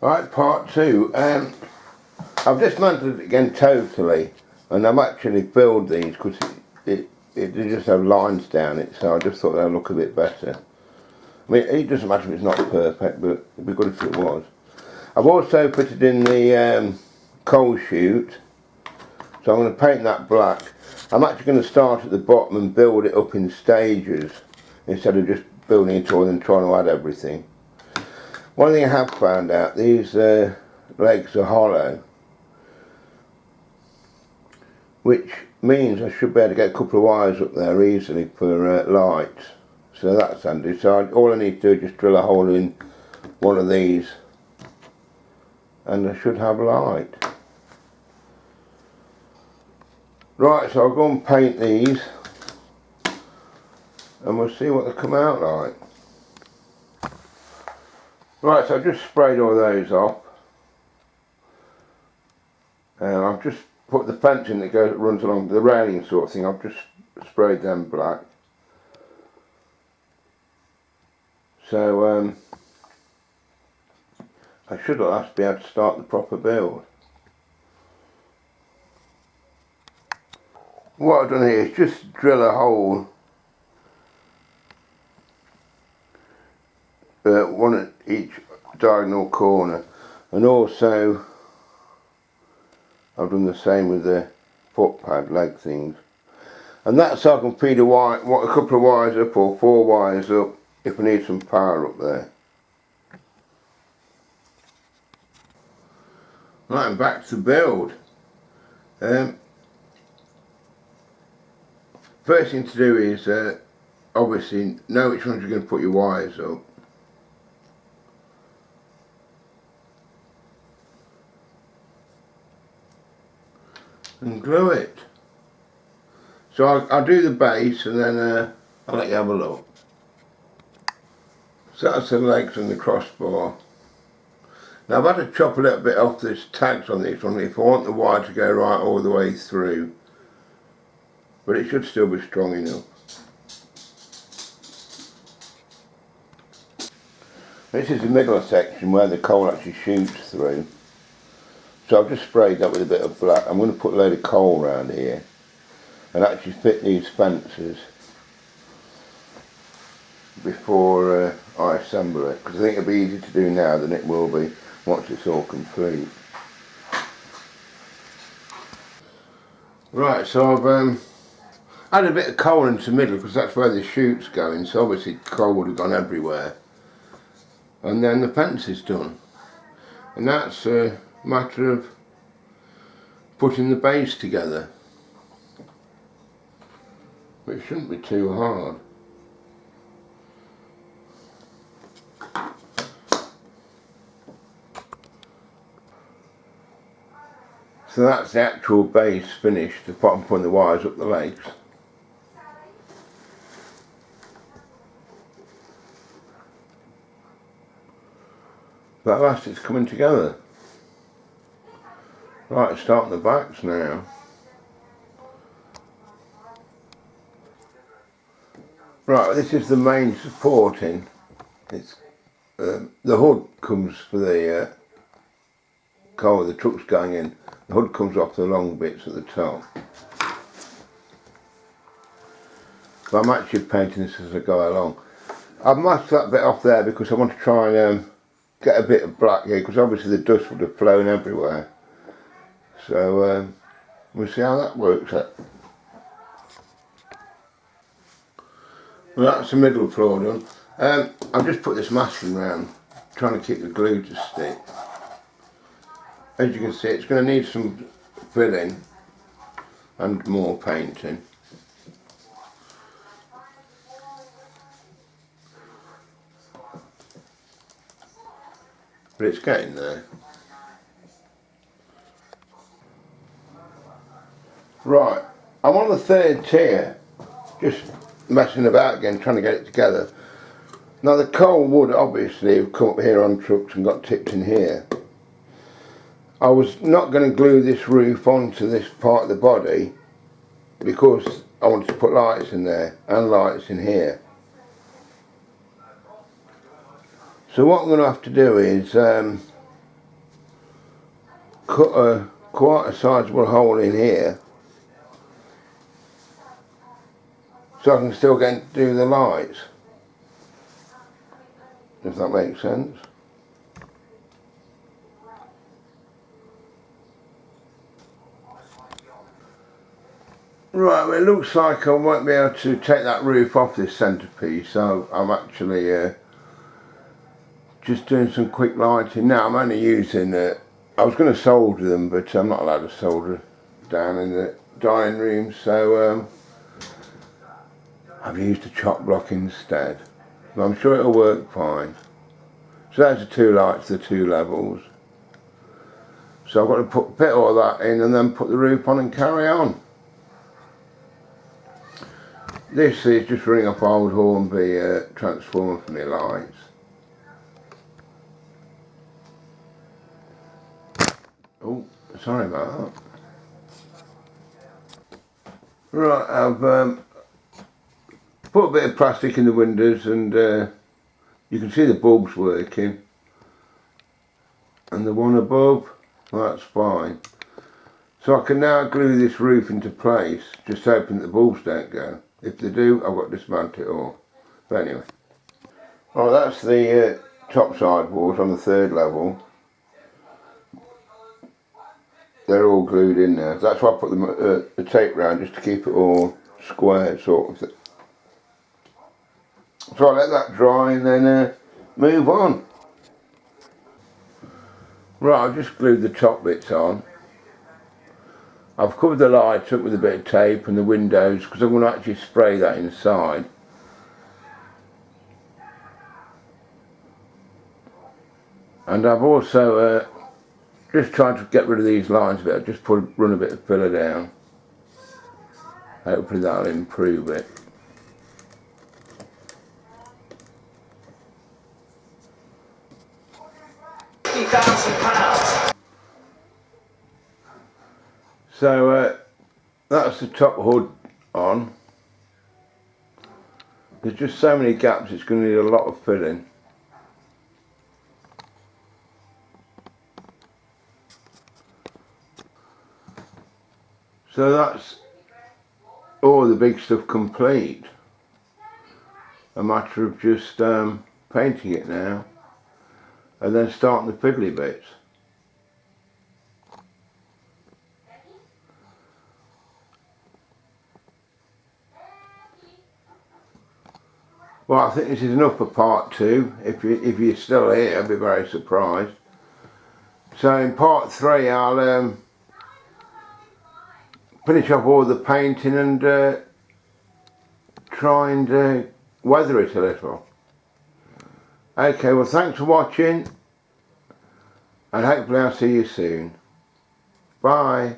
Right, part two. I've dismantled it again totally, and I'm actually filled these because they just have lines down it, so I just thought they'd look a bit better. I mean, it doesn't matter if it's not perfect, but it'd be good if it was. I've also fitted in the coal chute, so I'm going to paint that black. I'm actually going to start at the bottom and build it up in stages instead of just building it all and trying to add everything. One thing I have found out, these legs are hollow, which means I should be able to get a couple of wires up there easily for lights. So that's handy. So all I need to do is just drill a hole in one of these and I should have light. Right, so I'll go and paint these and we'll see what they come out like. Right, so I've just sprayed all those off. I've just put the fencing that runs along the railing sort of thing, I've just sprayed them black. So I should at last be able to start the proper build. What I've done here is just drill a hole, one at each diagonal corner, and also I've done the same with the footpad leg things, and that's so I can feed a couple of wires up or 4 wires up if I need some power up there. Right, I'm back to build. First thing to do is obviously know which ones you're going to put your wires up. And glue it. So I'll do the base and then I'll let you have a look. So that's the legs and the crossbar. Now I've had to chop a little bit off this tags on this one if I want the wire to go right all the way through. But it should still be strong enough. This is the middle section where the coal actually shoots through. So I've just sprayed that with a bit of black. I'm going to put a load of coal around here and actually fit these fences before I assemble it, because I think it'll be easier to do now than it will be once it's all complete. Right, so I've added a bit of coal into the middle because that's where the chute's going, so obviously coal would have gone everywhere. And then the fence is done. And that's a matter of putting the base together, which shouldn't be too hard. So that's the actual base finished, apart from putting the wires up the legs. But at last it's coming together. Right, starting the backs now. Right, this is the main supporting. It's the hood comes for the car with the trucks going in. The hood comes off the long bits at the top. But I'm actually painting this as I go along. I've masked that bit off there because I want to try and get a bit of black here, because obviously the dust would have flown everywhere. So we'll see how that works out. Well, that's the middle floor done. I've just put this masking around, trying to keep the glue to stick. As you can see, it's going to need some filling and more painting. But it's getting there. Right, I'm on the 3rd tier, just messing about again, trying to get it together. Now the coal would obviously have come up here on trucks and got tipped in here. I was not going to glue this roof onto this part of the body because I wanted to put lights in there and lights in here. So what I'm going to have to do is cut quite a sizable hole in here, so I can still do the lights, if that makes sense. Right, well, it looks like I won't be able to take that roof off this centrepiece, so I'm actually just doing some quick lighting. Now I'm only using I was going to solder them, but I'm not allowed to solder down in the dining room, so I've used a chop block instead. But I'm sure it'll work fine. So there's the two lights, the two levels. So I've got to fit all that in and then put the roof on and carry on. This is just running off old Hornby transformer for my lights. Oh, sorry about that. Right, I've put a bit of plastic in the windows and you can see the bulbs working. And the one above, well, that's fine. So I can now glue this roof into place, just hoping that the bulbs don't go. If they do, I've got to dismantle it all. But anyway. Oh, that's the top side walls on the third level. They're all glued in there. That's why I put the tape round, just to keep it all square, sort of. So I let that dry and then move on. Right, I've just glued the top bits on. I've covered the lights up with a bit of tape and the windows because I'm going to actually spray that inside. And I've also just tried to get rid of these lines a bit. I've just run a bit of filler down. Hopefully that'll improve it. £50,000. So that's the top hood on. There's just so many gaps, it's going to need a lot of filling. So that's all the big stuff complete. A matter of just painting it now and then starting the fiddly bits. Well, I think this is enough for part 2. If you're still here, I'd be very surprised. So in part 3 I'll finish off all the painting and try and weather it a little. Okay, well thanks for watching and hopefully I'll see you soon. Bye.